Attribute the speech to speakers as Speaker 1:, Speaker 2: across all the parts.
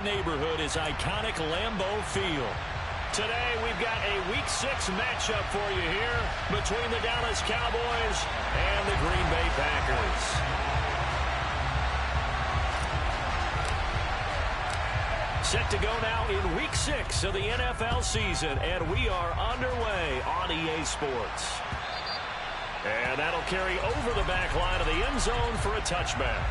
Speaker 1: Neighborhood is iconic Lambeau Field. Today we've got a Week 6 matchup for you here between the Dallas Cowboys and the Green Bay Packers. Set to go now in Week 6 of the NFL season, and we are underway on EA Sports. And that'll carry over the back line of the end zone for a touchback.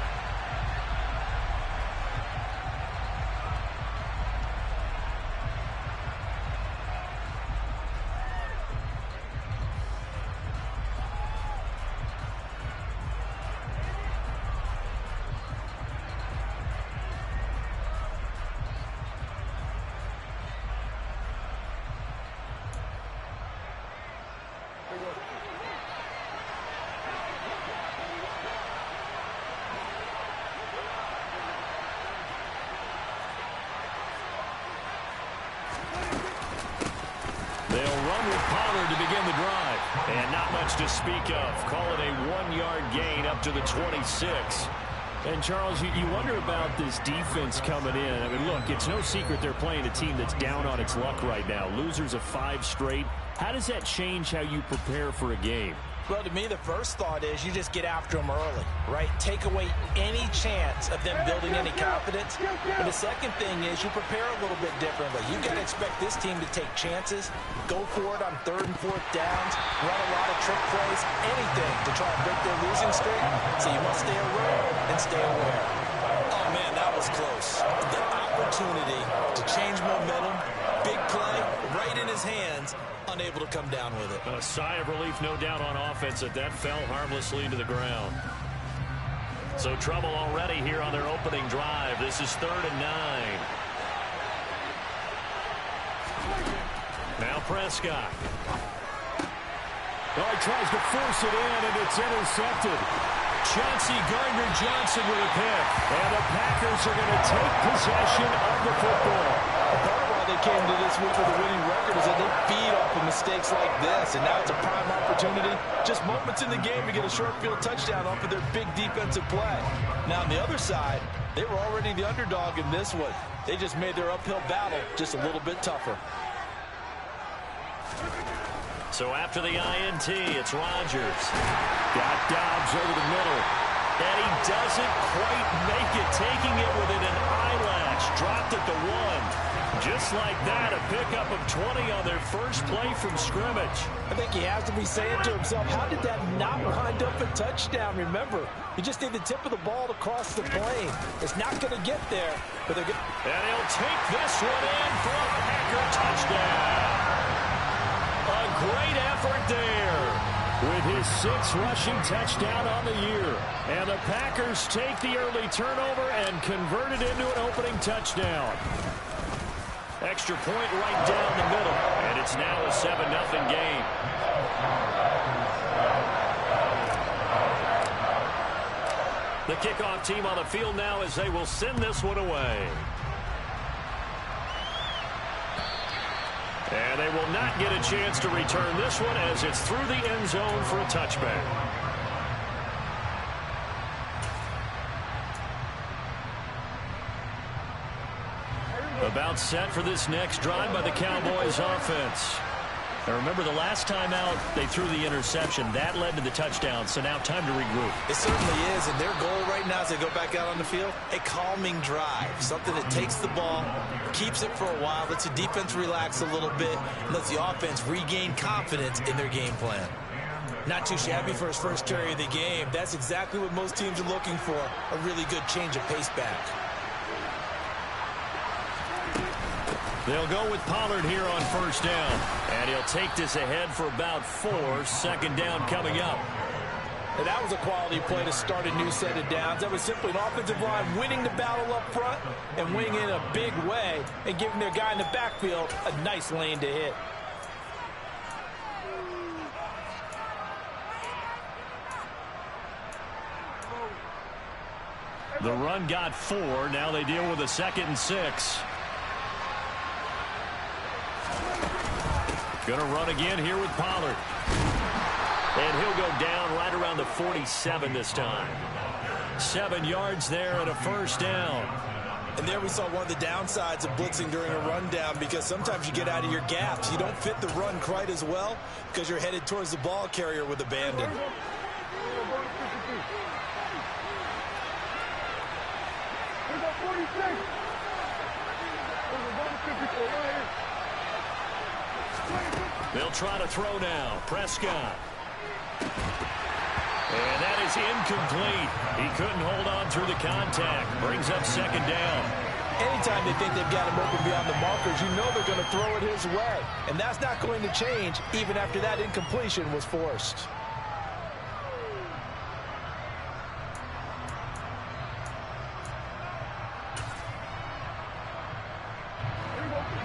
Speaker 1: They'll run with Pollard to begin the drive. And not much to speak of. Call it a 1-yard gain up to the 26.
Speaker 2: And, Charles, you wonder about this defense coming in. I mean, look, it's no secret they're playing a team that's down on its luck right now. Losers of 5 straight. How does that change how you prepare for a game?
Speaker 3: Well, to me, the first thought is you just get after them early, right? Take away any chance of them building any confidence. And the second thing is you prepare a little bit differently. You got to expect this team to take chances, go for it on 3rd and 4th downs, run a lot of trick plays, anything to try and break their losing streak. So you must stay alert and stay aware. Oh, man, that was close. The opportunity to change momentum, big play, right in his hands, unable to come down with it.
Speaker 1: A sigh of relief, no doubt, on offense that fell harmlessly to the ground. So trouble already here on their opening drive. This is 3rd and 9. Now Prescott.
Speaker 2: Oh, he tries to force it in, and it's intercepted.
Speaker 1: Chauncey Gardner-Johnson with a pick. And the Packers are going to take possession of the football.
Speaker 3: Part of why they came to this week with a winning record is that they feed off of mistakes like this, and now it's a prime opportunity. Just moments in the game to get a short field touchdown off of their big defensive play. Now, on the other side, they were already the underdog in this one. They just made their uphill battle just a little bit tougher.
Speaker 1: So after the INT, it's Rodgers. Got Dobbs over the middle. And he doesn't quite make it, taking it within an eyelash. Dropped at the 1. Just like that, a pickup of 20 on their first play from scrimmage.
Speaker 3: I think he has to be saying to himself, how did that not wind up a touchdown? Remember, you just need the tip of the ball to cross the plane. It's not going to get there, but they're going.
Speaker 1: And he'll take this one in for a Packer touchdown. A great effort there with his 6th rushing touchdown on the year. And the Packers take the early turnover and convert it into an opening touchdown. Extra point right down the middle. And it's now a 7-0 game. The kickoff team on the field now as they will send this one away. And they will not get a chance to return this one as it's through the end zone for a touchback. About set for this next drive by the Cowboys offense. Now remember, the last time out, they threw the interception. That led to the touchdown, so now time to regroup.
Speaker 3: It certainly is, and their goal right now as they go back out on the field, a calming drive. Something that takes the ball, keeps it for a while, lets the defense relax a little bit, and lets the offense regain confidence in their game plan. Not too shabby for his first carry of the game. That's exactly what most teams are looking for, a really good change of pace back.
Speaker 1: They'll go with Pollard here on first down. And he'll take this ahead for about 4. 2nd down coming up.
Speaker 3: And that was a quality play to start a new set of downs. That was simply an offensive line winning the battle up front and winning in a big way and giving their guy in the backfield a nice lane to hit.
Speaker 1: The run got 4. Now they deal with a 2nd and 6. Going to run again here with Pollard. And he'll go down right around the 47 this time. 7 yards there and a first down.
Speaker 3: And there we saw one of the downsides of blitzing during a rundown, because sometimes you get out of your gaps. You don't fit the run quite as well because you're headed towards the ball carrier with abandon.
Speaker 2: They'll try to throw now. Prescott. And that is incomplete. He couldn't hold on through the contact. Brings up second down.
Speaker 3: Anytime they think they've got him open beyond the markers, you know they're going to throw it his way. And that's not going to change even after that incompletion was forced.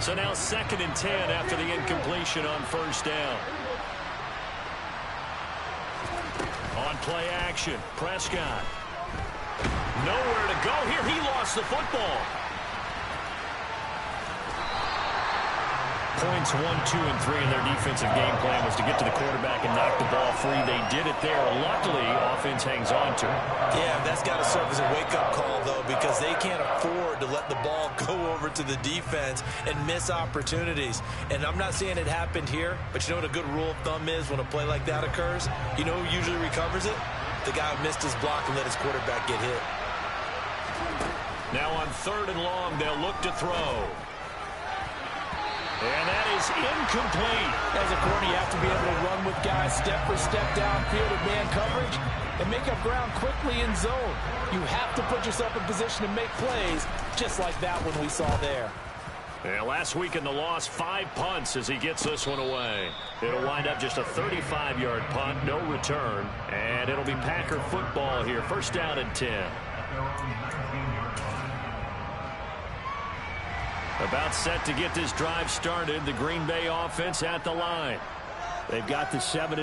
Speaker 2: So now 2nd and 10 after the incompletion on first down. On play action, Prescott. Nowhere to go here. He lost the football. Points 1, 2, and 3 in their defensive game plan was to get to the quarterback and knock the ball free. They did it there. Luckily, offense hangs on to it.
Speaker 3: Yeah, that's got to serve as a wake-up call, though, because they can't afford to let the ball go over to the defense and miss opportunities. And I'm not saying it happened here, but you know what a good rule of thumb is when a play like that occurs? You know who usually recovers it? The guy who missed his block and let his quarterback get hit.
Speaker 2: Now on 3rd and long, they'll look to throw. And that is incomplete.
Speaker 3: As a corner, you have to be able to run with guys step for step downfield in man coverage and make up ground quickly in zone. You have to put yourself in position to make plays just like that one we saw there.
Speaker 2: Yeah, last week in the loss, 5 punts as he gets this one away. It'll wind up just a 35-yard punt, no return. And it'll be Packer football here. 1st down and 10. About set to get this drive started. The Green Bay offense at the line. They've got the 7-0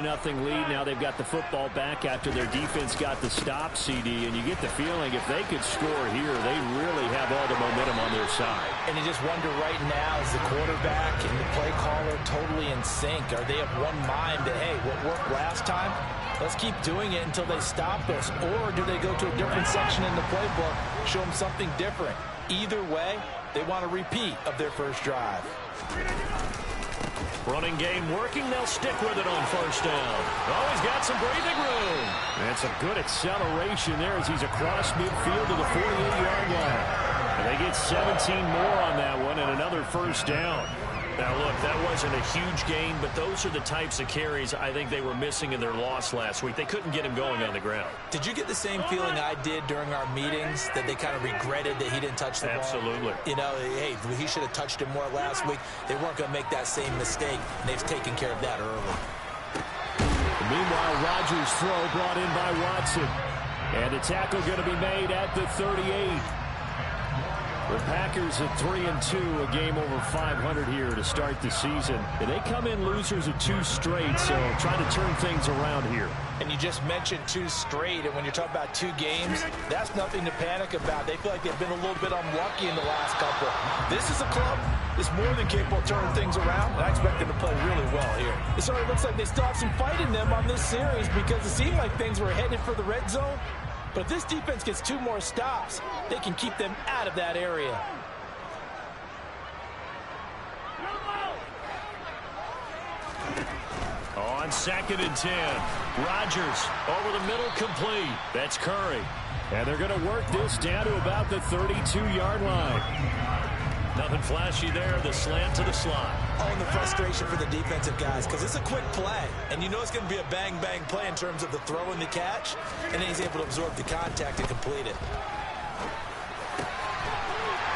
Speaker 2: lead. Now they've got the football back after their defense got the stop, CD. And you get the feeling if they could score here, they really have all the momentum on their side.
Speaker 3: And you just wonder right now, is the quarterback and the play caller totally in sync? Are they of one mind that, hey, what worked last time, let's keep doing it until they stop us? Or do they go to a different section in the playbook, show them something different? Either way, they want a repeat of their first drive.
Speaker 2: Running game working. They'll stick with it on 1st down. Oh, he's got some breathing room. That's a good acceleration there as he's across midfield to the 48-yard line. And they get 17 more on that one and another 1st down. Now, look, that wasn't a huge gain, but those are the types of carries I think they were missing in their loss last week. They couldn't get him going on the ground.
Speaker 3: Did you get the same feeling I did during our meetings, that they kind of regretted that he didn't touch the ball?
Speaker 2: Absolutely.
Speaker 3: You know, hey, he should have touched him more last week. They weren't going to make that same mistake, and they've taken care of that early.
Speaker 2: Meanwhile, Rodgers' throw brought in by Watson. And the tackle going to be made at the 38. The Packers at 3-2, a game over 500 here to start the season. And they come in losers of 2 straight, so trying to turn things around here.
Speaker 3: And you just mentioned 2 straight, and when you're talking about 2 games, that's nothing to panic about. They feel like they've been a little bit unlucky in the last couple. This is a club that's more than capable of turning things around, and I expect them to play really well here. It certainly looks like they still have some fight in them on this series because it seemed like things were headed for the red zone. But if this defense gets 2 more stops, they can keep them out of that area.
Speaker 2: On 2nd and 10, Rodgers over the middle, complete. That's Curry. And they're going to work this down to about the 32-yard line. Nothing flashy there, the slant to the slot.
Speaker 3: Oh, and the frustration for the defensive guys, because it's a quick play. And you know it's going to be a bang-bang play in terms of the throw and the catch. And then he's able to absorb the contact and complete it.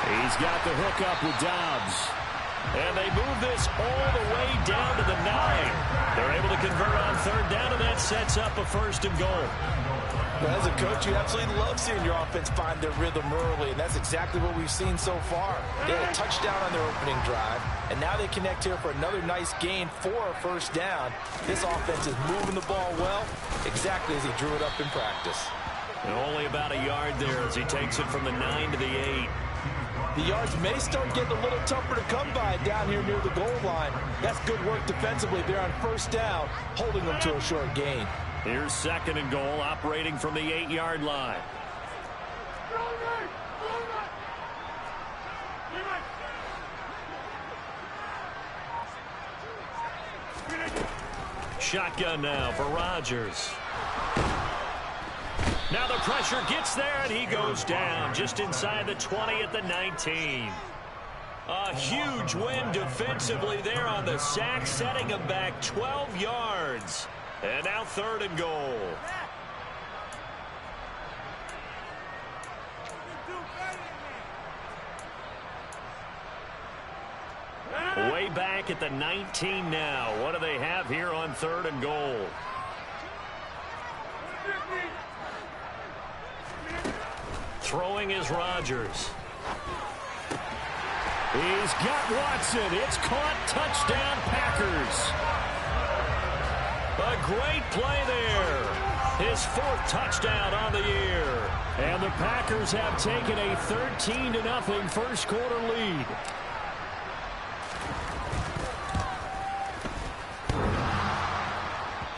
Speaker 2: He's got the hook up with Dobbs. And they move this all the way down to the 9. They're able to convert on 3rd down, and that sets up a 1st and goal.
Speaker 3: Well, as a coach, you absolutely love seeing your offense find their rhythm early, and that's exactly what we've seen so far. They had a touchdown on their opening drive, and now they connect here for another nice gain for a 1st down. This offense is moving the ball well, exactly as he drew it up in practice.
Speaker 2: And only about a yard there as he takes it from the 9 to the 8.
Speaker 3: The yards may start getting a little tougher to come by down here near the goal line. That's good work defensively there on 1st down, holding them to a short gain.
Speaker 2: Here's 2nd and goal, operating from the 8-yard line. Shotgun now for Rodgers. Now the pressure gets there, and he goes down just inside the 20 at the 19. A huge win defensively there on the sack, setting him back 12 yards. And now 3rd and goal. Way back at the 19 now. What do they have here on 3rd and goal? Throwing is Rodgers.
Speaker 1: He's got Watson. It's caught. Touchdown, Packers.
Speaker 2: A great play there. His 4th touchdown on the year.
Speaker 1: And the Packers have taken a 13-0 first quarter lead.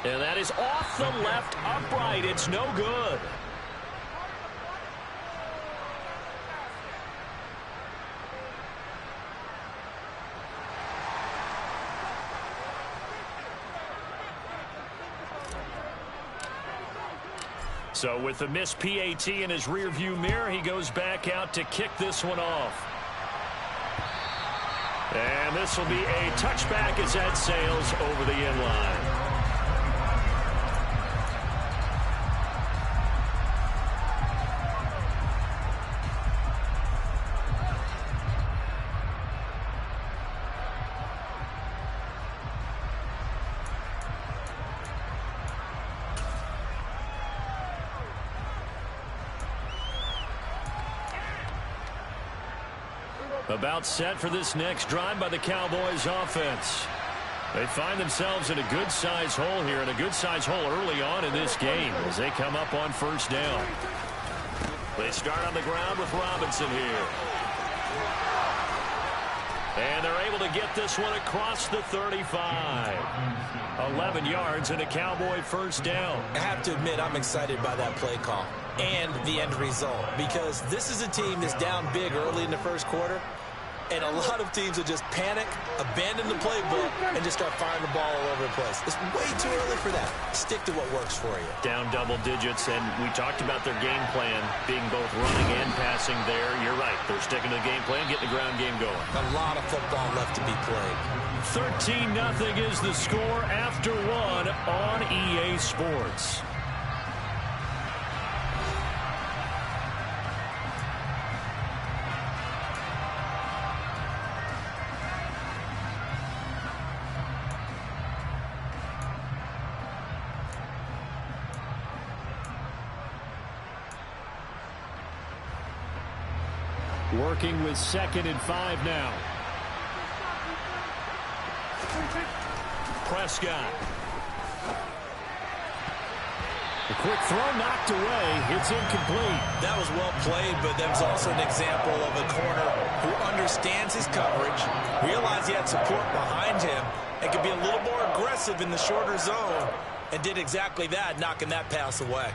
Speaker 2: And that is off the left upright. It's no good. So with the missed PAT in his rearview mirror, he goes back out to kick this one off. And this will be a touchback as that sails over the end line. About set for this next drive by the Cowboys offense. They find themselves in a good-sized hole here, and a good-sized hole early on in this game as they come up on 1st down. They start on the ground with Robinson here. And they're able to get this one across the 35. 11 yards and a Cowboy 1st down.
Speaker 3: I have to admit, I'm excited by that play call and the end result, because this is a team that's down big early in the first quarter, and a lot of teams will just panic, abandon the playbook, and just start firing the ball all over the place. It's way too early for that. Stick to what works for you.
Speaker 2: Down double digits, and we talked about their game plan being both running and passing there. You're right. They're sticking to the game plan, getting the ground game going.
Speaker 3: A lot of football left to be played.
Speaker 1: 13-0 is the score after 1 on EA Sports. Working with 2nd and 5 now.
Speaker 2: Prescott.
Speaker 1: A quick throw knocked away. It's incomplete.
Speaker 3: That was well played, but that was also an example of a corner who understands his coverage, realized he had support behind him, and could be a little more aggressive in the shorter zone, and did exactly that, knocking that pass away.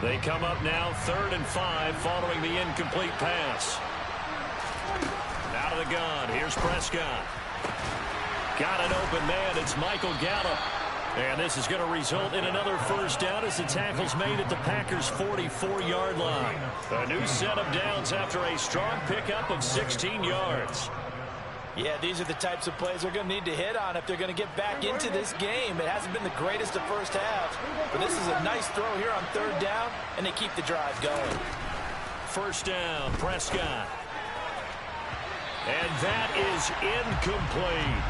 Speaker 2: They come up now 3rd and 5 following the incomplete pass. Out of the gun. Here's Prescott. Got an open man. It's Michael Gallup. And this is going to result in another 1st down as the tackle's made at the Packers' 44-yard line. A new set of downs after a strong pickup of 16 yards.
Speaker 3: Yeah, these are the types of plays they're going to need to hit on if they're going to get back into this game. It hasn't been the greatest of first halves, but this is a nice throw here on 3rd down, and they keep the drive going.
Speaker 2: 1st down, Prescott. And that is incomplete.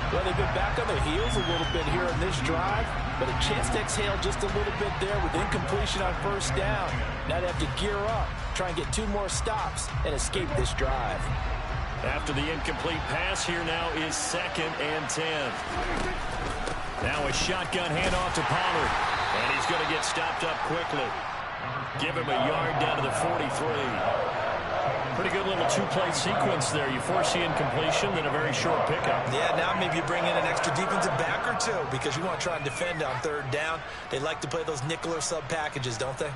Speaker 3: Well, they've been back on their heels a little bit here in this drive, but a chance to exhale just a little bit there with incompletion on 1st down. Now they have to gear up, try and get 2 more stops, and escape this drive.
Speaker 2: After the incomplete pass, here now is 2nd and 10. Now a shotgun handoff to Pollard. And he's going to get stopped up quickly. Give him a yard down to the 43. Pretty good little 2-play sequence there. You force the incompletion, then a very short pickup.
Speaker 3: Yeah, now maybe you bring in an extra defensive back or 2 because you want to try and defend on 3rd down. They like to play those nickel or sub packages, don't they?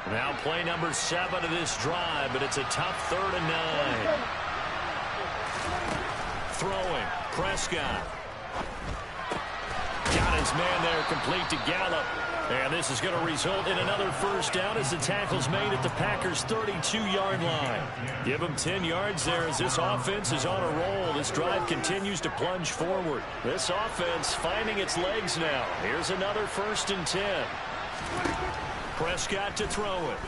Speaker 2: Now play number 7 of this drive, but it's a tough 3rd and 9. Throwing, Prescott. Got his man there, complete to Gallup. And this is going to result in another first down as the tackle's made at the Packers' 32-yard line. Give them 10 yards there as this offense is on a roll. This drive continues to plunge forward. This offense finding its legs now. Here's another 1st and 10. Prescott to throw it.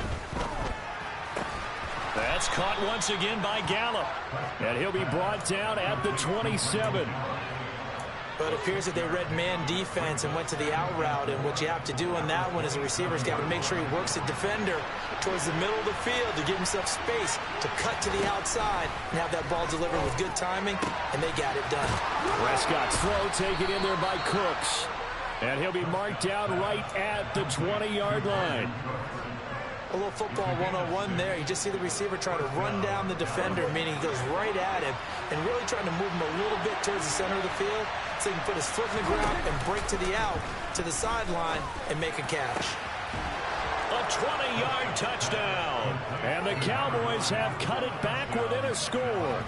Speaker 2: That's caught once again by Gallup. And he'll be brought down at the 27.
Speaker 3: But it appears that they read man defense and went to the out route. And what you have to do on that one is the receiver's got to make sure he works the defender towards the middle of the field to give himself space to cut to the outside and have that ball delivered with good timing, and they got it done.
Speaker 2: Prescott's throw taken in there by Cooks. And he'll be marked down right at the 20-yard line.
Speaker 3: A little football 101 there. You just see the receiver try to run down the defender, meaning he goes right at him and really trying to move him a little bit towards the center of the field so he can put his foot in the ground and break to the out, to the sideline, and make a catch.
Speaker 2: A 20-yard touchdown. And the Cowboys have cut it back within a score.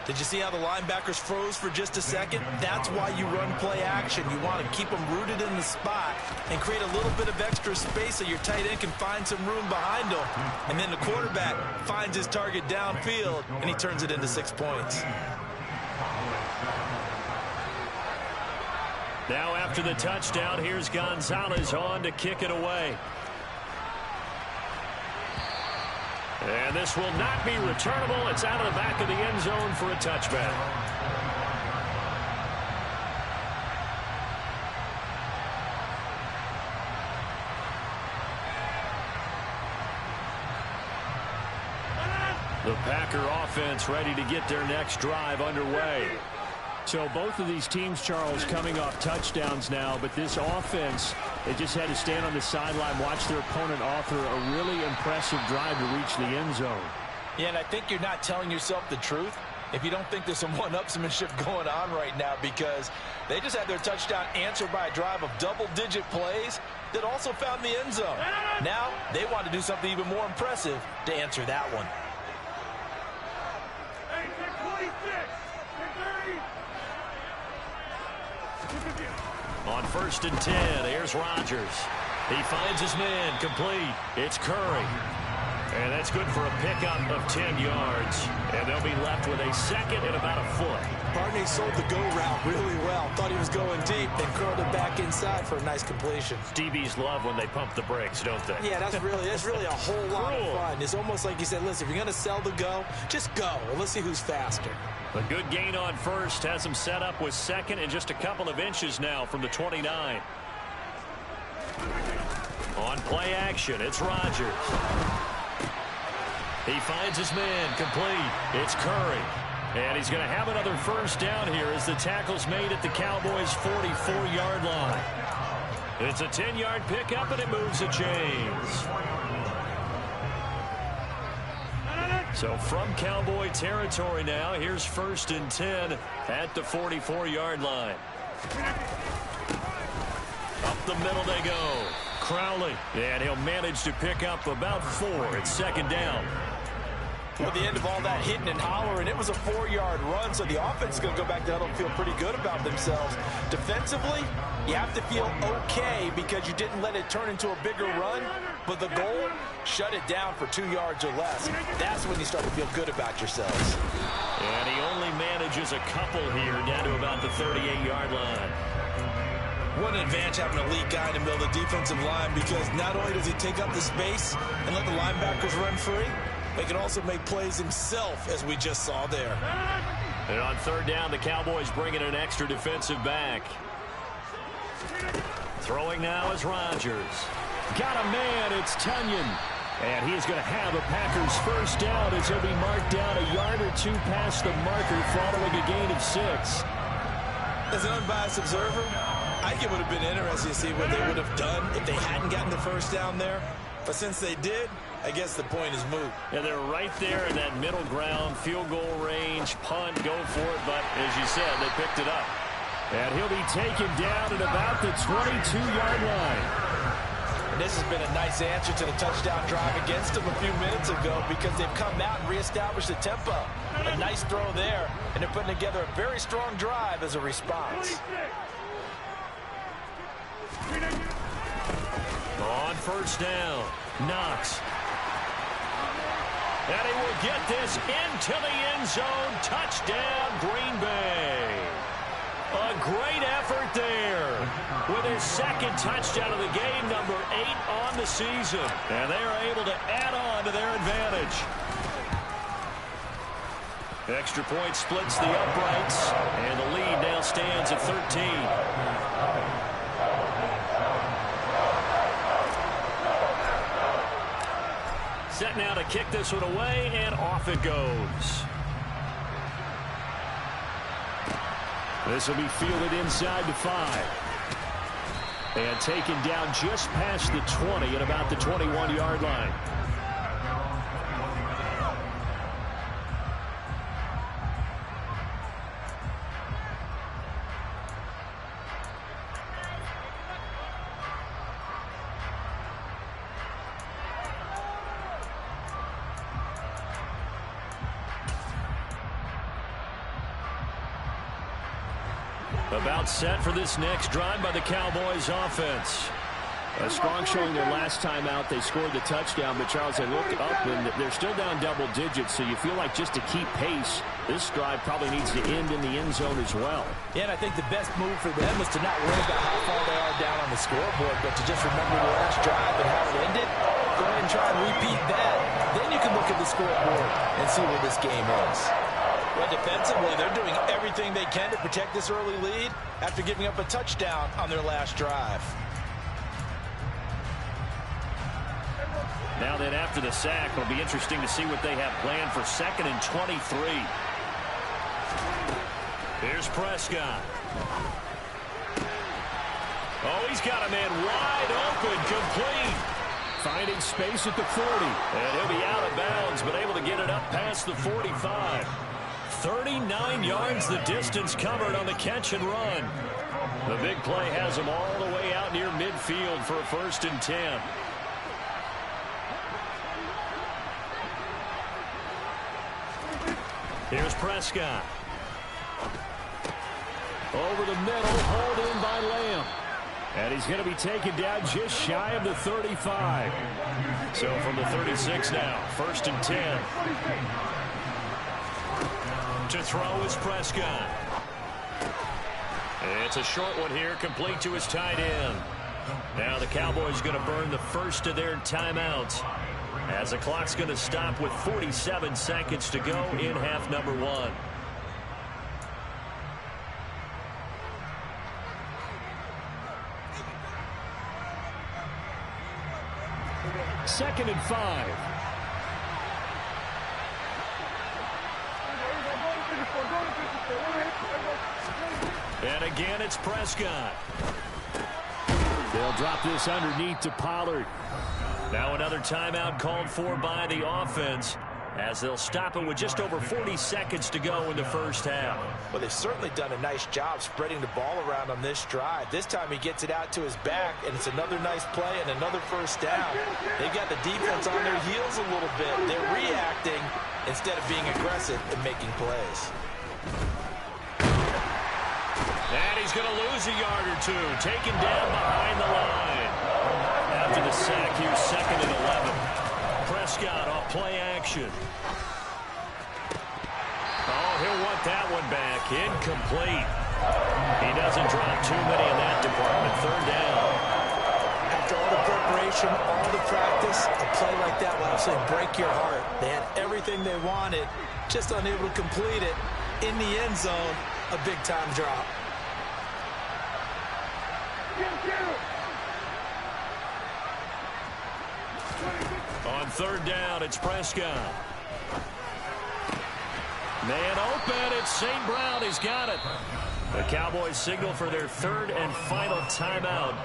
Speaker 3: Did you see how the linebackers froze for just a second? That's why you run play action. You want to keep them rooted in the spot and create a little bit of extra space so your tight end can find some room behind him. And then the quarterback finds his target downfield, and he turns it into 6 points.
Speaker 2: Now after the touchdown, here's Gonzalez on to kick it away. And this will not be returnable. It's out of the back of the end zone for a touchback. The Packer offense ready to get their next drive underway. So both of these teams, Charles, coming off touchdowns now, but this offense, they just had to stand on the sideline, watch their opponent author a really impressive drive to reach the end zone.
Speaker 3: Yeah, and I think you're not telling yourself the truth if you don't think there's some one-upsmanship going on right now, because they just had their touchdown answered by a drive of double-digit plays that also found the end zone. Now they want to do something even more impressive to answer that one.
Speaker 2: On 1st and 10, here's Rodgers. He finds his man, complete. It's Curry. And that's good for a pickup of 10 yards. And they'll be left with a second and about a foot.
Speaker 3: Barney sold the go route really well. Thought he was going deep, then curled it back inside for a nice completion.
Speaker 2: DBs love when they pump the brakes, don't they?
Speaker 3: Yeah, that's really a whole lot of fun. It's almost like you said, listen, if you're going to sell the go, just go, and let's see who's faster.
Speaker 2: A good gain on 1st has him set up with 2nd and just a couple of inches now from the 29. On play action, it's Rodgers. He finds his man, complete. It's Curry. And he's going to have another first down here as the tackle's made at the Cowboys' 44-yard line. It's a 10-yard pickup, and it moves the chains. So from Cowboy territory now, here's 1st and 10 at the 44-yard line. Up the middle they go. Crowley, and he'll manage to pick up about 4. It's 2nd down.
Speaker 3: At the end of all that hitting and hollering, it was a 4-yard run, so the offense is going to go back down and feel pretty good about themselves. Defensively, you have to feel okay because you didn't let it turn into a bigger run, but the goal, shut it down for 2 yards or less. That's when you start to feel good about yourselves.
Speaker 2: And he only manages a couple here down to about the 38-yard line.
Speaker 3: What an advantage having an elite guy to build a defensive line, because not only does he take up the space and let the linebackers run free, he can also make plays himself, as we just saw there.
Speaker 2: And on 3rd down, the Cowboys bring in an extra defensive back. Throwing now is Rodgers. Got a man, it's Tunyon. And he's going to have a Packers first down as he'll be marked down a yard or 2 past the marker following a gain of 6.
Speaker 3: As an unbiased observer, I think it would have been interesting to see what they would have done if they hadn't gotten the first down there. But since they did, I guess the point is moot.
Speaker 2: Yeah, they're right there in that middle ground, field goal range, punt, go for it. But as you said, they picked it up. And he'll be taken down at about the 22-yard line.
Speaker 3: this has been a nice answer to the touchdown drive against them a few minutes ago because they've come out and reestablished the tempo. A nice throw there, and they're putting together a very strong drive as a response.
Speaker 2: On first down, Knox. And he will get this into the end zone. Touchdown, Green Bay. A great effort there with his second touchdown of the game, number 8 on the season. And they are able to add on to their advantage. Extra point splits the uprights, and the lead now stands at 13. Set now to kick this one away, and off it goes. This will be fielded inside the 5. And taken down just past the 20 at about the 21-yard line. About set for this next drive by the Cowboys offense. A strong showing their last time out. They scored the touchdown, but Charles, they looked up and they're still down double digits, so you feel like just to keep pace, this drive probably needs to end in the end zone as well.
Speaker 3: Yeah, and I think the best move for them is to not worry about how far they are down on the scoreboard, but to just remember the last drive and how it ended. Go ahead and try and repeat that. Then you can look at the scoreboard and see where this game is. Well, defensively, they're doing everything they can to protect this early lead after giving up a touchdown on their last drive.
Speaker 2: Now then, after the sack, it'll be interesting to see what they have planned for 2nd and 23. Here's Prescott. Oh, he's got a man wide open, complete. Finding space at the 40. And he'll be out of bounds, but able to get it up past the 45. 39 yards the distance covered on the catch and run. The big play has him all the way out near midfield for a 1st and 10. Here's Prescott. Over the middle, hauled in by Lamb. And he's going to be taken down just shy of the 35. So from the 36 now, 1st and 10. To throw is Prescott. It's a short one here, complete to his tight end. Now the Cowboys going to burn the first of their timeouts, as the clock's going to stop with 47 seconds to go in half number 1. Second and 5. And again, it's Prescott. They'll drop this underneath to Pollard. Now another timeout called for by the offense, as they'll stop it with just over 40 seconds to go in the first half.
Speaker 3: Well, they've certainly done a nice job spreading the ball around on this drive. This time he gets it out to his back, and it's another nice play and another first down. They've got the defense on their heels a little bit. They're reacting instead of being aggressive and making plays.
Speaker 2: And he's going to lose a yard or two, taken down behind the line. After the sack, here's 2nd and 11. Prescott off play action. Oh, he'll want that one back. Incomplete. He doesn't drop too many in that department. 3rd down.
Speaker 3: After all the preparation, all the practice, a play like that will absolutely break your heart. They had everything they wanted, just unable to complete it. In the end zone, a big-time drop.
Speaker 2: On 3rd down, it's Prescott. Man open, it's St. Brown. He's got it. The Cowboys signal for their 3rd and final timeout,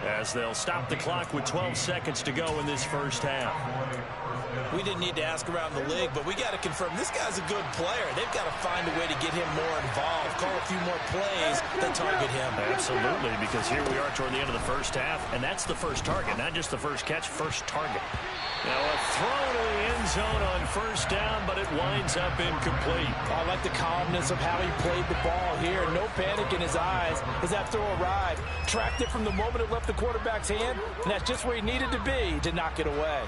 Speaker 2: as they'll stop the clock with 12 seconds to go in this first half.
Speaker 3: We didn't need to ask around the league, but we got to confirm this guy's a good player. They've got to find a way to get him more involved, call a few more plays that target him.
Speaker 2: Absolutely, because here we are toward the end of the first half, and that's the first target, not just the first catch, first target. Now a throw to the end zone on first down, but it winds up incomplete.
Speaker 3: I like the calmness of how he played the ball here. No panic in his eyes as that throw arrived. Tracked it from the moment it left the quarterback's hand, and that's just where he needed to be to knock it away.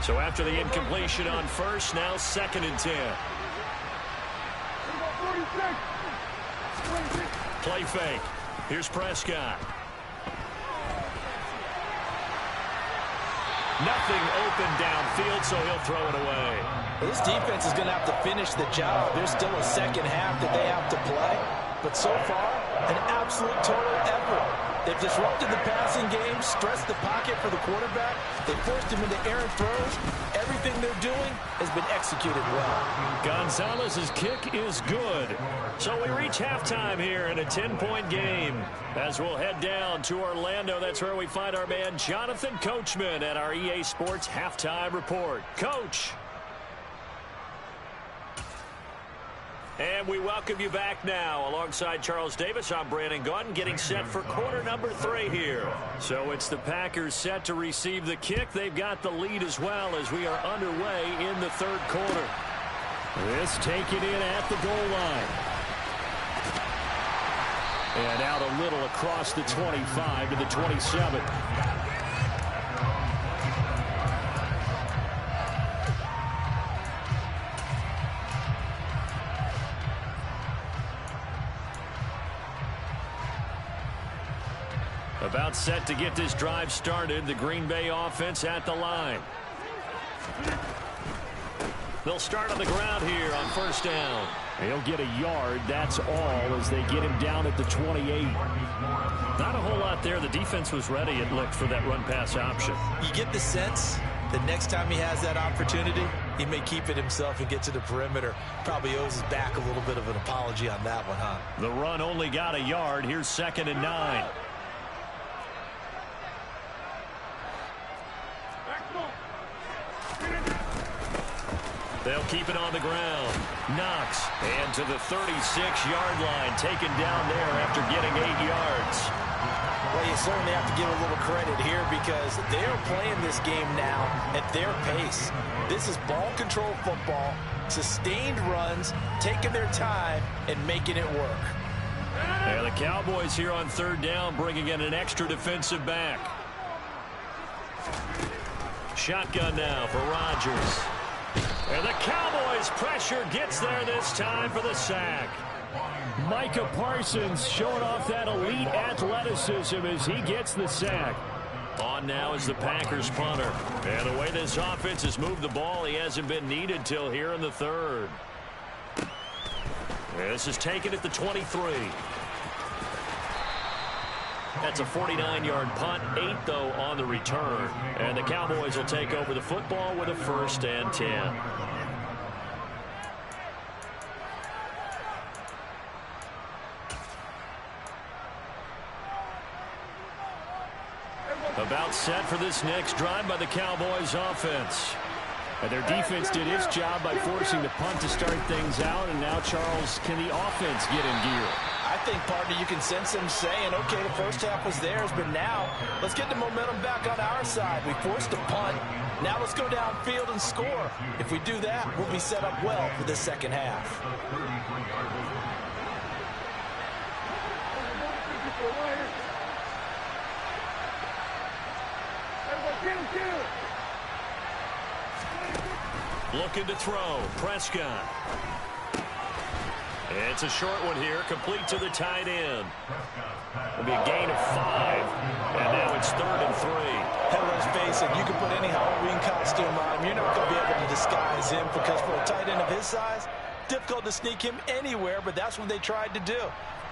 Speaker 2: So after the incompletion on first, now 2nd and 10. Play fake. Here's Prescott. Nothing open downfield, so he'll throw it away.
Speaker 3: This defense is going to have to finish the job. There's still a second half that they have to play. But so far, an absolute total effort. They've disrupted the passing game, stressed the pocket for the quarterback. They forced him into errant throws. Everything they're doing has been executed well.
Speaker 2: Gonzalez's kick is good. So we reach halftime here in a 10-point game. As we'll head down to Orlando, that's where we find our man Jonathan Coachman at our EA Sports Halftime Report. Coach. And we welcome you back now. Alongside Charles Davis, I'm Brandon Gaudin, getting set for quarter number 3 here. So it's the Packers set to receive the kick. They've got the lead as well as we are underway in the 3rd quarter.
Speaker 1: This taken in at the goal line. And out a little across the 25 to the 27.
Speaker 2: About set to get this drive started. The Green Bay offense at the line. They'll start on the ground here on first down.
Speaker 1: He'll get a yard, that's all, as they get him down at the 28.
Speaker 2: Not a whole lot there. The defense was ready, it looked, for that run-pass option.
Speaker 3: You get the sense that next time he has that opportunity, he may keep it himself and get to the perimeter. Probably owes his back a little bit of an apology on that one, huh?
Speaker 2: The run only got a yard. Here's 2nd and 9. They'll keep it on the ground. Knox, and to the 36-yard line, taken down there after getting 8 yards.
Speaker 3: Well, you certainly have to give a little credit here because they're playing this game now at their pace. This is ball control football, sustained runs, taking their time and making it work.
Speaker 2: And the Cowboys here on 3rd down, bringing in an extra defensive back. Shotgun now for Rodgers. And the Cowboys' pressure gets there this time for the sack.
Speaker 1: Micah Parsons showing off that elite athleticism as he gets the sack.
Speaker 2: On now is the Packers punter. And the way this offense has moved the ball, he hasn't been needed till here in the 3rd. This is taken at the 23. That's a 49-yard punt, 8 though on the return. And the Cowboys will take over the football with a 1st and 10. About set for this next drive by the Cowboys offense.
Speaker 1: And their defense did its job by forcing the punt to start things out. And now, Charles, can the offense get in gear?
Speaker 3: I think, partner, you can sense them saying, okay, the first half was theirs, but now let's get the momentum back on our side. We forced a punt. Now let's go downfield and score. If we do that, we'll be set up well for the second half.
Speaker 2: Looking to throw. Prescott. It's a short one here, complete to the tight end. It'll be a gain of 5, and now it's 3rd and 3.
Speaker 3: Hey, let's face it, you can put any Halloween costume on him. You're not going to be able to disguise him because for a tight end of his size, difficult to sneak him anywhere, but that's what they tried to do.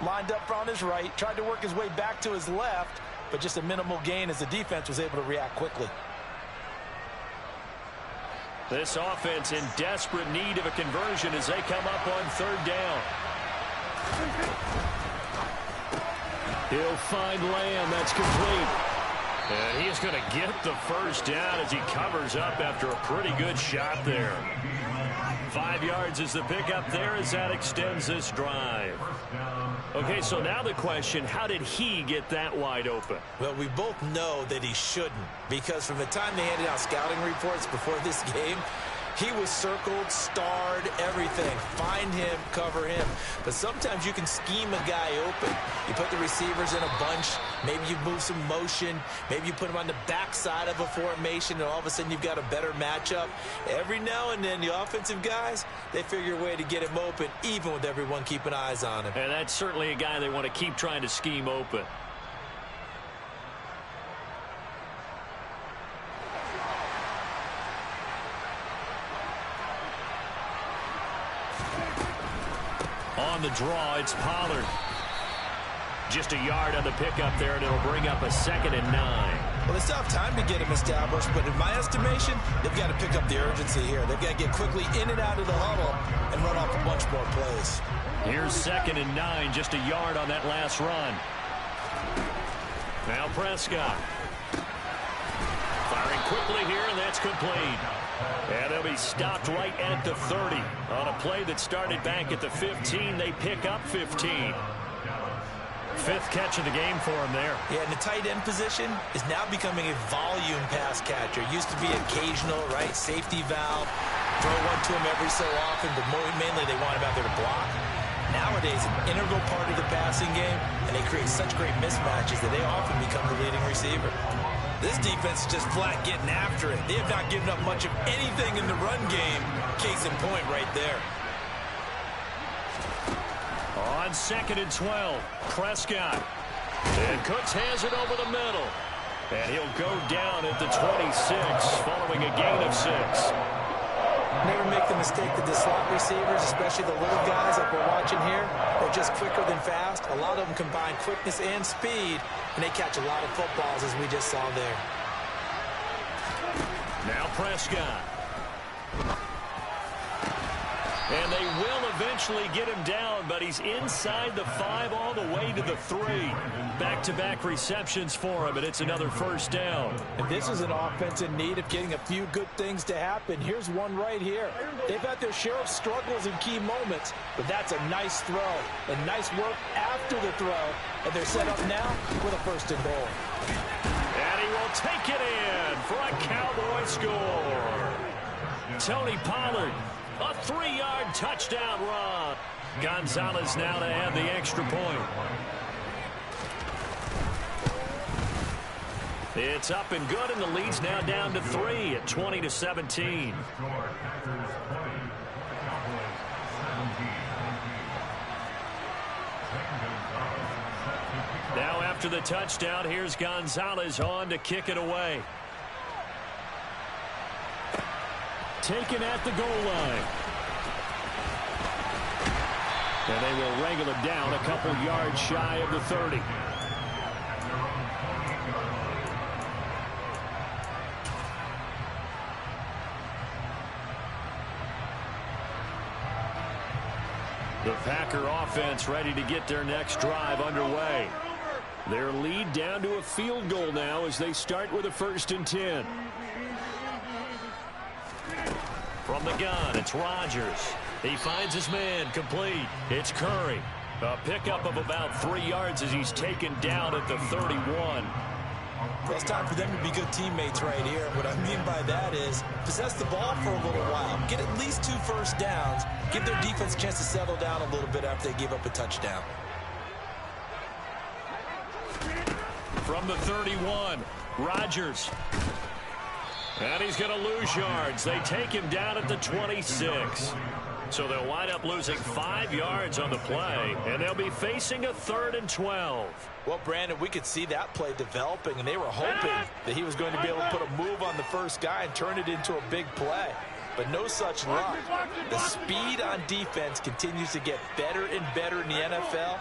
Speaker 3: Lined up on his right, tried to work his way back to his left, but just a minimal gain as the defense was able to react quickly.
Speaker 2: This offense in desperate need of a conversion as they come up on 3rd down. He'll find Lamb. That's complete. And he's going to get the first down as he covers up after a pretty good shot there. 5 yards is the pickup there as that extends this drive. Okay, so now the question, how did he get that wide open?
Speaker 3: Well, we both know that he shouldn't, because from the time they handed out scouting reports before this game, he was circled, starred, everything. Find him, cover him. But sometimes you can scheme a guy open. You put the receivers in a bunch. Maybe you move some motion. Maybe you put him on the backside of a formation, and all of a sudden you've got a better matchup. Every now and then, the offensive guys, they figure a way to get him open, even with everyone keeping eyes on him.
Speaker 2: And that's certainly a guy they want to keep trying to scheme open. On the draw, it's Pollard. Just a yard on the pickup there, and it'll bring up a 2nd and 9.
Speaker 3: Well, they still have time to get him established, but in my estimation, they've got to pick up the urgency here. They've got to get quickly in and out of the huddle and run off a bunch more plays.
Speaker 2: Here's 2nd and 9, just a yard on that last run. Now Prescott. Firing quickly here, and that's complete. And they'll be stopped right at the 30. On a play that started back at the 15, they pick up 15. 5th catch of the game for him there. Yeah, and the tight end position is now becoming a volume pass catcher. Used to be occasional, right? Safety valve. Throw one to him every so often, but mainly they want him out there to block. Nowadays, an integral part of the passing game, and they create such great mismatches that they often become the leading receiver. This defense is just flat getting after it. They have not given up much of anything in the run game. Case in point right there. On 2nd and 12, Prescott. And Cooks has it over the middle. And he'll go down at the 26 following a gain of 6.
Speaker 3: Never make the mistake that the slot receivers, especially the little guys like we're watching here, are just quicker than fast. A lot of them combine quickness and speed, and they catch a lot of footballs, as we just saw there.
Speaker 2: Now Prescott. And they will eventually get him down, but he's inside the 5 all the way to the 3. Back-to-back receptions for him, and it's another first down.
Speaker 3: And this is an offense in need of getting a few good things to happen. Here's one right here. They've had their share of struggles in key moments, but that's a nice throw. And nice work after the throw. And they're set up now with a 1st and goal.
Speaker 2: And he will take it in for a Cowboy score. Tony Pollard. A 3-yard touchdown run. Gonzalez now to add the extra point. It's up and good, and the lead's now down to 3 at 20-17. Now after the touchdown, here's Gonzalez on to kick it away. Taken at the goal line. And they will wrangle it down a couple yards shy of the 30. The Packer offense ready to get their next drive underway. Their lead down to a field goal now as they start with a 1st and 10. From the gun, it's Rodgers. He finds his man, complete. It's Curry. A pickup of about 3 yards as he's taken down at the 31.
Speaker 3: Well, it's time for them to be good teammates right here. What I mean by that is possess the ball for a little while. Get at least 2 first downs. Give their defense a chance to settle down a little bit after they give up a touchdown.
Speaker 2: From the 31, Rodgers. And he's going to lose yards. They take him down at the 26. So they'll wind up losing 5 yards on the play, and they'll be facing a 3rd and 12.
Speaker 3: Well, Brandon, we could see that play developing, and they were hoping that he was going to be able to put a move on the first guy and turn it into a big play. But no such luck. The speed on defense continues to get better and better in the NFL.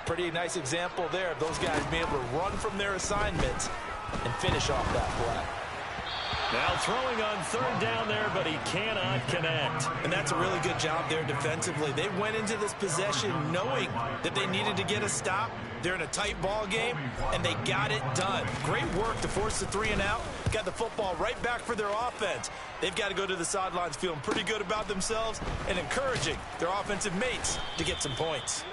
Speaker 3: Pretty nice example there of those guys being able to run from their assignments and finish off that play.
Speaker 2: Now throwing on third down there, but he cannot connect.
Speaker 3: And that's a really good job there defensively. They went into this possession knowing that they needed to get a stop. They're in a tight ball game, and they got it done. Great work to force the 3 and out. Got the football right back for their offense. They've got to go to the sidelines feeling pretty good about themselves and encouraging their offensive mates to get some points.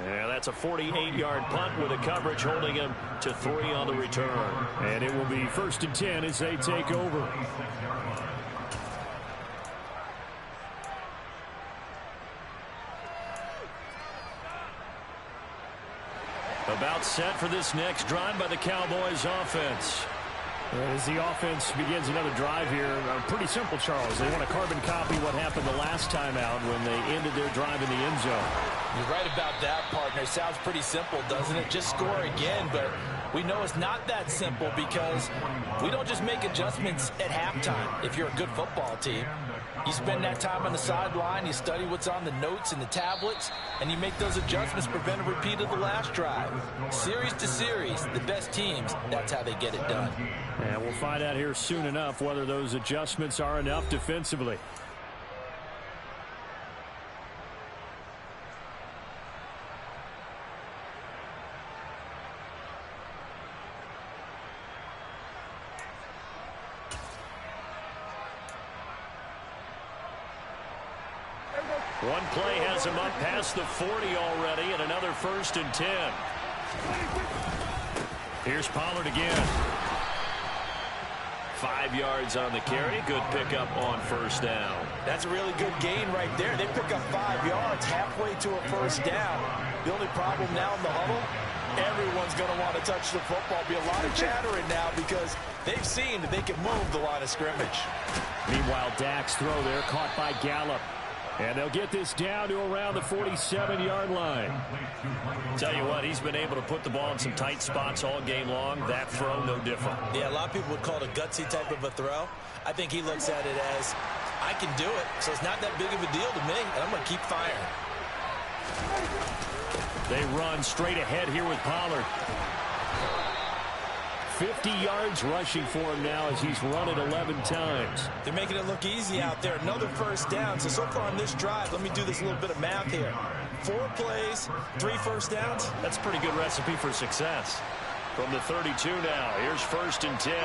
Speaker 2: Yeah, that's a 48-yard punt with a coverage holding him to 3 on the return.
Speaker 1: And it will be 1st and 10 as they take over.
Speaker 2: About set for this next drive by the Cowboys offense.
Speaker 1: As the offense begins another drive here, pretty simple, Charles. They want to carbon copy what happened the last time out when they ended their drive in the end zone.
Speaker 3: You're right about that, partner. Sounds pretty simple, doesn't it? Just score again, but we know it's not that simple because we don't just make adjustments at halftime if you're a good football team. You spend that time on the sideline, you study what's on the notes and the tablets, and you make those adjustments, prevent a repeat of the last drive. Series to series, the best teams, that's how they get it done.
Speaker 1: And we'll find out here soon enough whether those adjustments are enough defensively.
Speaker 2: One play has him up past the 40 already, and another 1st and 10.
Speaker 1: Here's Pollard again.
Speaker 2: 5 yards on the carry. Good pickup on 1st down.
Speaker 3: That's a really good gain right there. They pick up 5 yards halfway to a 1st down. The only problem now in the huddle, everyone's going to want to touch the football. Be a lot of chattering now because they've seen that they can move the line of scrimmage.
Speaker 1: Meanwhile, Dak's throw there caught by Gallup. And they'll get this down to around the 47-yard line.
Speaker 2: Tell you what, he's been able to put the ball in some tight spots all game long. That throw, no different.
Speaker 3: Yeah, a lot of people would call it a gutsy type of a throw. I think he looks at it as, I can do it, so it's not that big of a deal to me, and I'm going to keep firing.
Speaker 1: They run straight ahead here with Pollard. 50 yards rushing for him now as he's run it 11 times.
Speaker 3: They're making it look easy out there. Another 1st down. So far on this drive, let me do this little bit of math here. 4 plays, 3 1st downs.
Speaker 2: That's a pretty good recipe for success. From the 32 now, here's 1st and 10.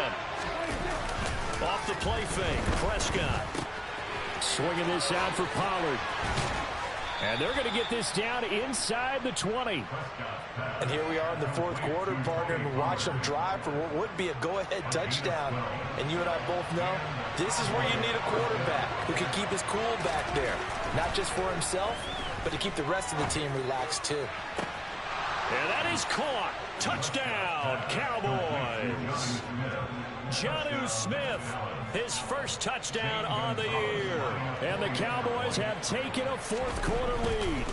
Speaker 2: Off the play fake, Prescott.
Speaker 1: Swinging this out for Pollard. And they're going to get this down inside the 20.
Speaker 3: And here we are in the 4th quarter, partner, and watch them drive for what would be a go-ahead touchdown. And you and I both know this is where you need a quarterback who can keep his cool back there. Not just for himself, but to keep the rest of the team relaxed, too.
Speaker 2: And that is caught. Touchdown, Cowboys. Jonnu Smith, his first touchdown on the year.
Speaker 1: And the Cowboys have taken a 4th quarter lead.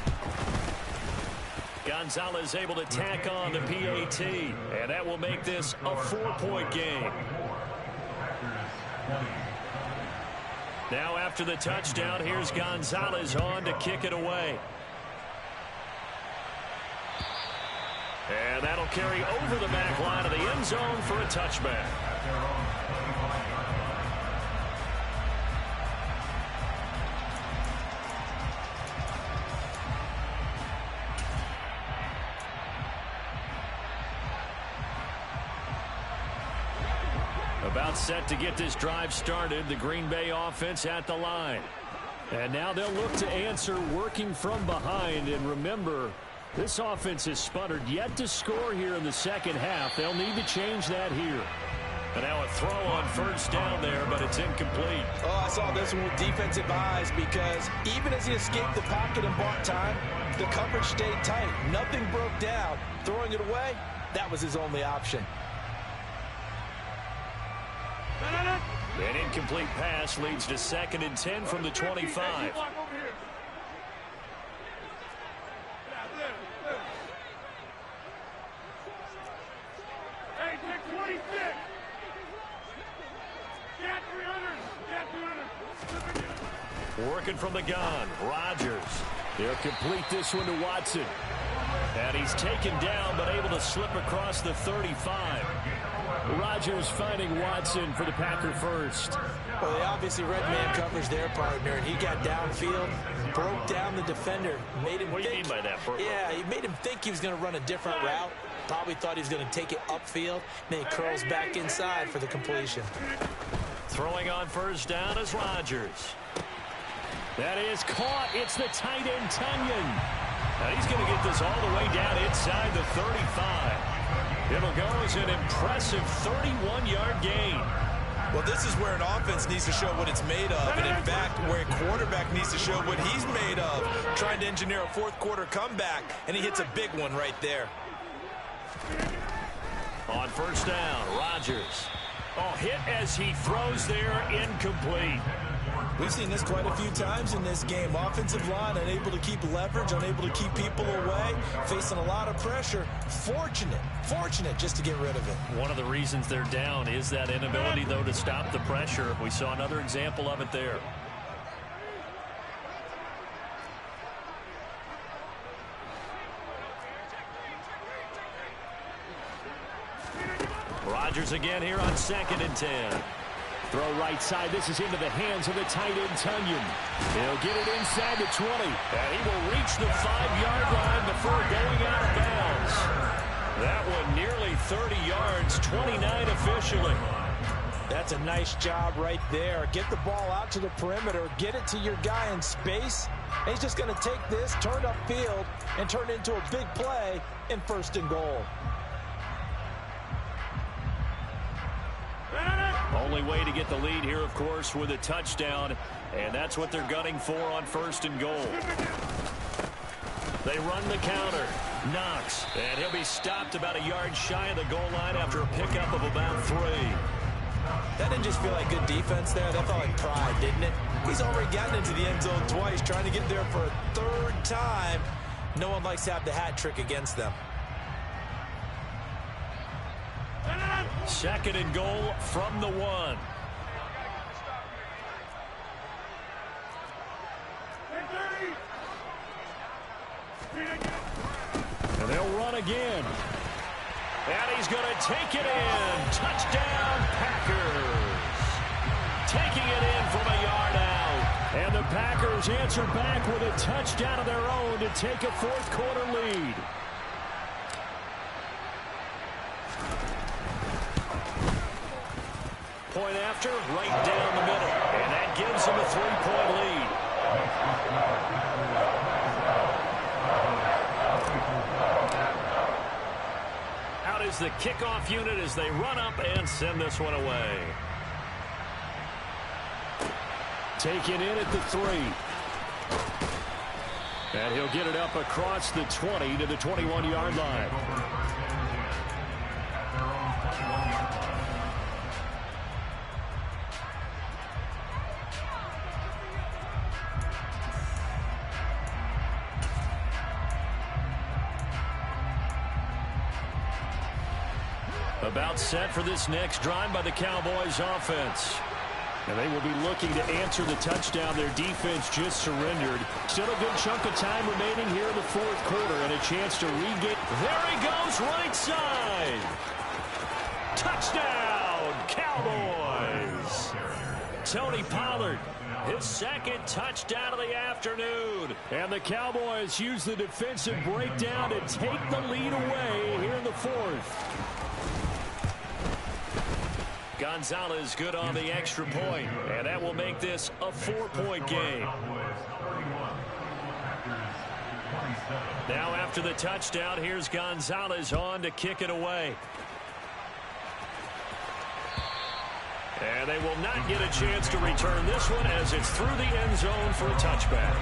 Speaker 2: Gonzalez able to tack on the PAT, and that will make this a 4-point game. Now after the touchdown, here's Gonzalez on to kick it away. And that'll carry over the back line of the end zone for a touchback. About set to get this drive started. The Green Bay offense at the line.
Speaker 1: And now they'll look to answer working from behind. And remember, this offense has sputtered yet to score here in the second half. They'll need to change that here.
Speaker 2: And now a throw on 1st down there, but it's incomplete.
Speaker 3: Oh, I saw this one with defensive eyes because even as he escaped the pocket and bought time, the coverage stayed tight. Nothing broke down. Throwing it away, that was his only option.
Speaker 2: An incomplete pass leads to 2nd and 10 from the 25. Working from the gun, Rodgers.
Speaker 1: They'll complete this one to Watson.
Speaker 2: And he's taken down, but able to slip across the 35. Rodgers finding Watson for the Packer first.
Speaker 3: Well, they obviously read man coverage their partner, and he got downfield, broke down the defender, made him
Speaker 2: What do you mean by that, Burt?
Speaker 3: Yeah, he made him think he was going to run a different route. Probably thought he was going to take it upfield. Then he curls back inside for the completion.
Speaker 2: Throwing on first down is Rodgers. That is caught. It's the tight end, Tonyan. Now he's going to get this all the way down inside the 35. It'll go as an impressive 31-yard gain.
Speaker 3: Well, this is where an offense needs to show what it's made of, and in fact, where a quarterback needs to show what he's made of, trying to engineer a fourth-quarter comeback, and he hits a big one right there.
Speaker 2: On first down, Rodgers. Oh, hit as he throws there, incomplete.
Speaker 3: We've seen this quite a few times in this game. Offensive line unable to keep leverage, unable to keep people away, facing a lot of pressure. Fortunate just to get rid of it.
Speaker 2: One of the reasons they're down is that inability, though, to stop the pressure. We saw another example of it there. Rodgers again here on 2nd and 10. Throw right side. This is into the hands of the tight end, Tonyan. He'll get it inside the 20. And he will reach the 5-yard line before going out of bounds. That one nearly 30 yards, 29 officially.
Speaker 3: That's a nice job right there. Get the ball out to the perimeter. Get it to your guy in space. And he's just going to take this, turn upfield, and turn it into a big play in 1st and goal.
Speaker 2: Only way to get the lead here, of course, with a touchdown, and that's what they're gunning for on 1st and goal. They run the counter. Knox, and he'll be stopped about a yard shy of the goal line after a pickup of about 3.
Speaker 3: That didn't just feel like good defense there. That felt like pride, didn't it? He's already gotten into the end zone twice, trying to get there for a 3rd time. No one likes to have the hat trick against them.
Speaker 2: 2nd and goal from the 1. And they'll run again. And he's going to take it in. Touchdown, Packers. Taking it in from a yard out. And the Packers answer back with a touchdown of their own to take a 4th-quarter lead. Point after, right down the middle. And that gives them a 3-point lead. Out is the kickoff unit as they run up and send this one away. Taken in at the 3. And he'll get it up across the 20 to the 21-yard line. About set for this next drive by the Cowboys offense. And they will be looking to answer the touchdown their defense just surrendered. Still a good chunk of time remaining here in the 4th quarter and a chance to regain. There he goes, right side. Touchdown, Cowboys. Tony Pollard, his 2nd touchdown of the afternoon. And the Cowboys use the defensive breakdown to take the lead away here in the 4th. Gonzalez good on the extra point, and that will make this a 4-point game. Now after the touchdown, here's Gonzalez on to kick it away. And they will not get a chance to return this one as it's through the end zone for a touchback.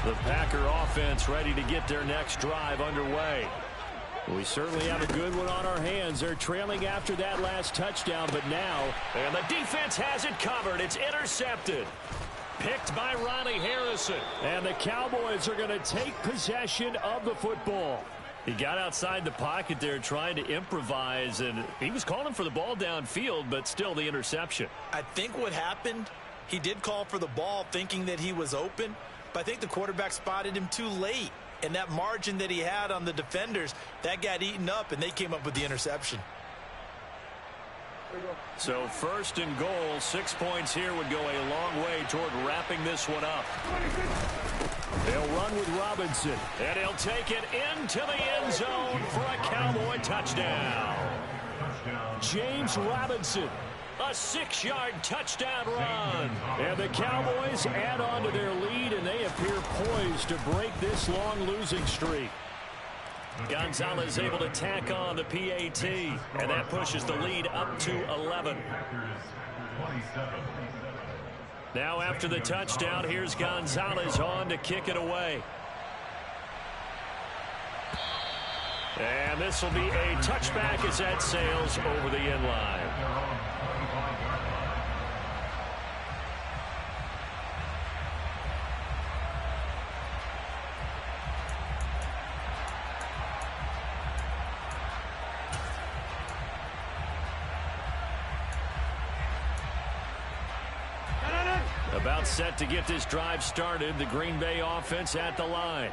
Speaker 2: The Packer offense ready to get their next drive underway. We certainly have a good one on our hands. They're trailing after that last touchdown, but now, and the defense has it covered. It's intercepted. Picked by Ronnie Harrison. And the Cowboys are going to take possession of the football. He got outside the pocket there trying to improvise, and he was calling for the ball downfield, but still the interception.
Speaker 3: I think what happened, he did call for the ball thinking that he was open, but I think the quarterback spotted him too late. And that margin that he had on the defenders, that got eaten up, and they came up with the interception.
Speaker 2: So 1st and goal, 6 points here would go a long way toward wrapping this one up.
Speaker 1: They'll run with Robinson,
Speaker 2: and he'll take it into the end zone for a Cowboy touchdown.
Speaker 1: James Robinson.
Speaker 2: A 6-yard touchdown run.
Speaker 1: And the Cowboys add on to their lead, and they appear poised to break this long losing streak.
Speaker 2: Gonzalez able to tack on the PAT, and that pushes the lead up to 11. Now after the touchdown, here's Gonzalez on to kick it away. And this will be a touchback as that sails over the end line. About set to get this drive started. The Green Bay offense at the line.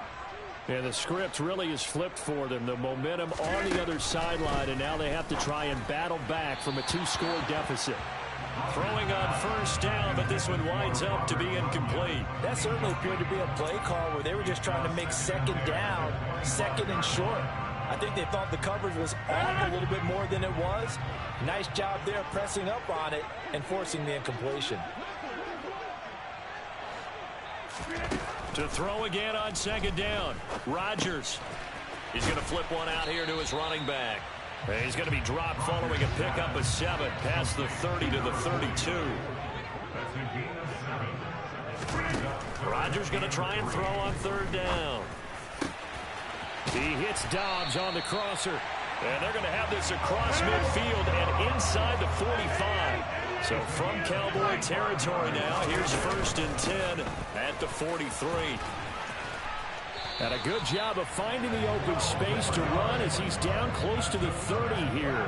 Speaker 1: And the script really is flipped for them. The momentum on the other sideline, and now they have to try and battle back from a 2-score deficit.
Speaker 2: Throwing on 1st down, but this one winds up to be incomplete.
Speaker 3: That certainly appeared to be a play call where they were just trying to make 2nd down, 2nd and short. I think they thought the coverage was off a little bit more than it was. Nice job there pressing up on it and forcing the incompletion.
Speaker 2: To throw again on 2nd down. Rodgers. He's going to flip one out here to his running back. And he's going to be dropped following a pickup of 7 past the 30 to the 32. Rodgers going to try and throw on 3rd down.
Speaker 1: He hits Dobbs on the crosser.
Speaker 2: And they're going to have this across midfield and inside the 45. So from Cowboy territory now, here's 1st and 10 at the 43.
Speaker 1: And a good job of finding the open space to run as he's down close to the 30 here.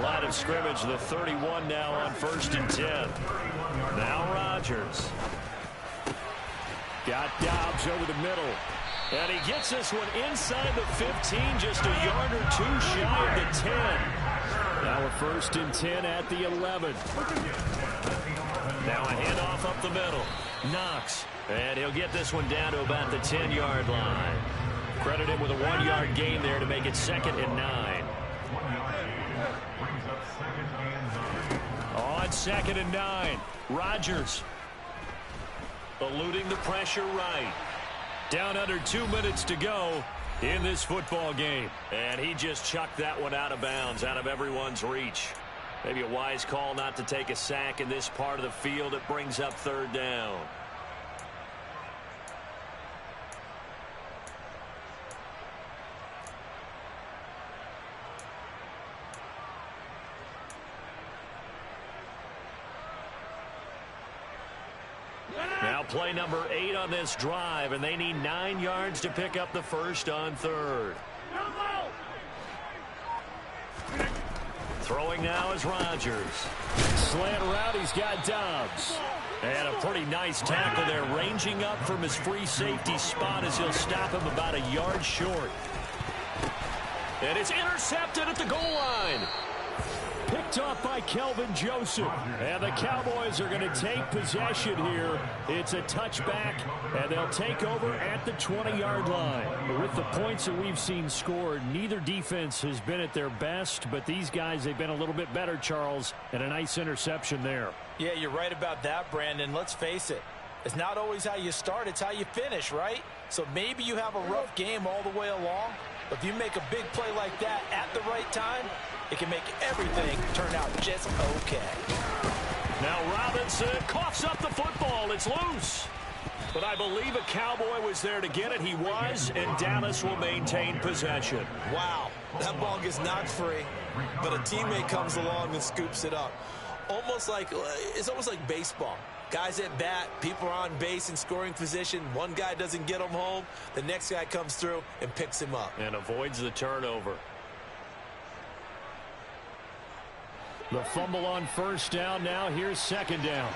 Speaker 2: Line of scrimmage, the 31 now on 1st and 10. Now Rodgers.
Speaker 1: Got Dobbs over the middle.
Speaker 2: And he gets this one inside the 15, just a yard or 2 shy of the 10.
Speaker 1: Now a 1st and 10 at the 11.
Speaker 2: Now a handoff up the middle. Knox. And he'll get this one down to about the 10-yard line. Credit him with a 1-yard gain there to make it 2nd and 9. On 2nd and 9. Rodgers. Eluding the pressure right. Down under 2 minutes to go in this football game. And he just chucked that one out of bounds, out of everyone's reach. Maybe a wise call not to take a sack in this part of the field. It brings up 3rd down. Now play number 8 on this drive, and they need 9 yards to pick up the 1st on 3rd. Throwing now is Rodgers.
Speaker 1: Slant route, he's got Dobbs.
Speaker 2: And a pretty nice tackle there, ranging up from his free safety spot as he'll stop him about a yard short. And it's intercepted at the goal line.
Speaker 1: Picked off by Kelvin Joseph. And the Cowboys are going to take possession here. It's a touchback, and they'll take over at the 20-yard line. With the points that we've seen scored, neither defense has been at their best, but these guys, they've been a little bit better, Charles, and a nice interception there.
Speaker 3: Yeah, you're right about that, Brandon. Let's face it. It's not always how you start, it's how you finish, right? So maybe you have a rough game all the way along, but if you make a big play like that at the right time, it can make everything turn out just okay.
Speaker 2: Now Robinson coughs up the football. It's loose. But I believe a Cowboy was there to get it. He was, and Dallas will maintain possession.
Speaker 4: Wow, that ball gets knocked free, but a teammate comes along and scoops it up. It's almost like baseball. Guys at bat, people are on base in scoring position. One guy doesn't get him home. The next guy comes through and picks him up.
Speaker 2: And avoids the turnover.
Speaker 1: The fumble on first down. Now here's second down.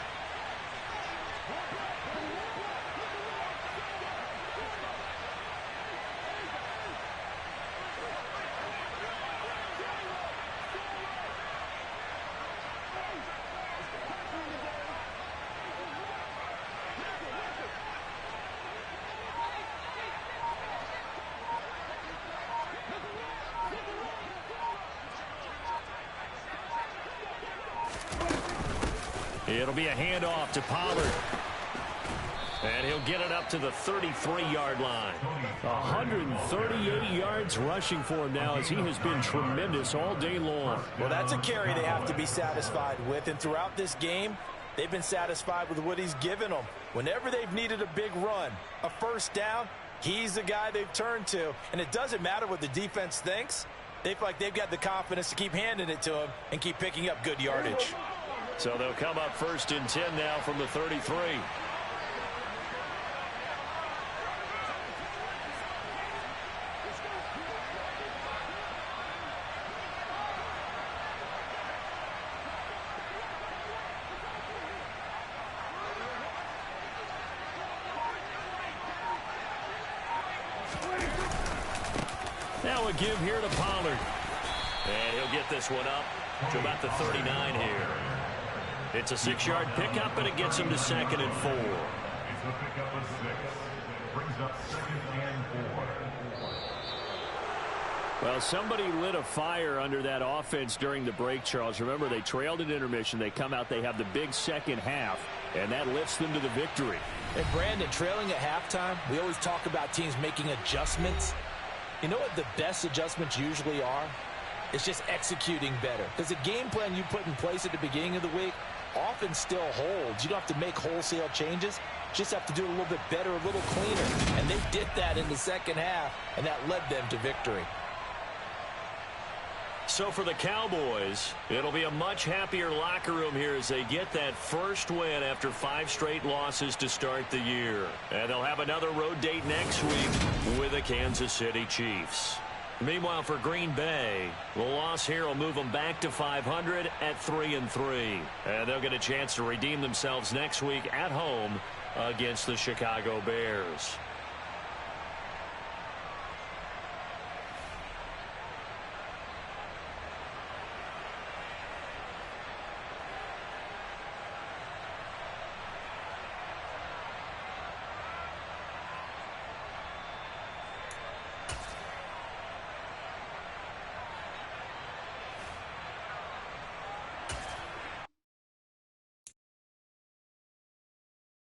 Speaker 1: It'll be a handoff to Pollard. And he'll get it up to the 33-yard line. 138 yards rushing for him now as he has been tremendous all day long.
Speaker 3: Well, that's a carry they have to be satisfied with. And throughout this game, they've been satisfied with what he's given them. Whenever they've needed a big run, a first down, he's the guy they've turned to. And it doesn't matter what the defense thinks. They feel like they've got the confidence to keep handing it to him and keep picking up good yardage.
Speaker 1: So they'll come up 1st and 10 now from the 33. Now a give here to Pollard. And he'll get this one up to about the 39 here. It's a 6-yard pickup, and it gets him to 2nd and 4.
Speaker 5: It's a pickup of 6. Brings up 2nd and 4.
Speaker 1: Well, somebody lit a fire under that offense during the break, Charles. Remember, they trailed at intermission. They come out, they have the big second half, and that lifts them to the victory.
Speaker 3: And Brandon, trailing at halftime, we always talk about teams making adjustments. You know what the best adjustments usually are? It's just executing better. Because the game plan you put in place at the beginning of the week often still holds. You don't have to make wholesale changes. Just have to do it a little bit better, a little cleaner. And they did that in the second half, and that led them to victory.
Speaker 1: So for the Cowboys, it'll be a much happier locker room here as they get that first win after 5 straight losses to start the year. And they'll have another road date next week with the Kansas City Chiefs. Meanwhile, for Green Bay, the loss here will move them back to 500 at 3-3. And they'll get a chance to redeem themselves next week at home against the Chicago Bears.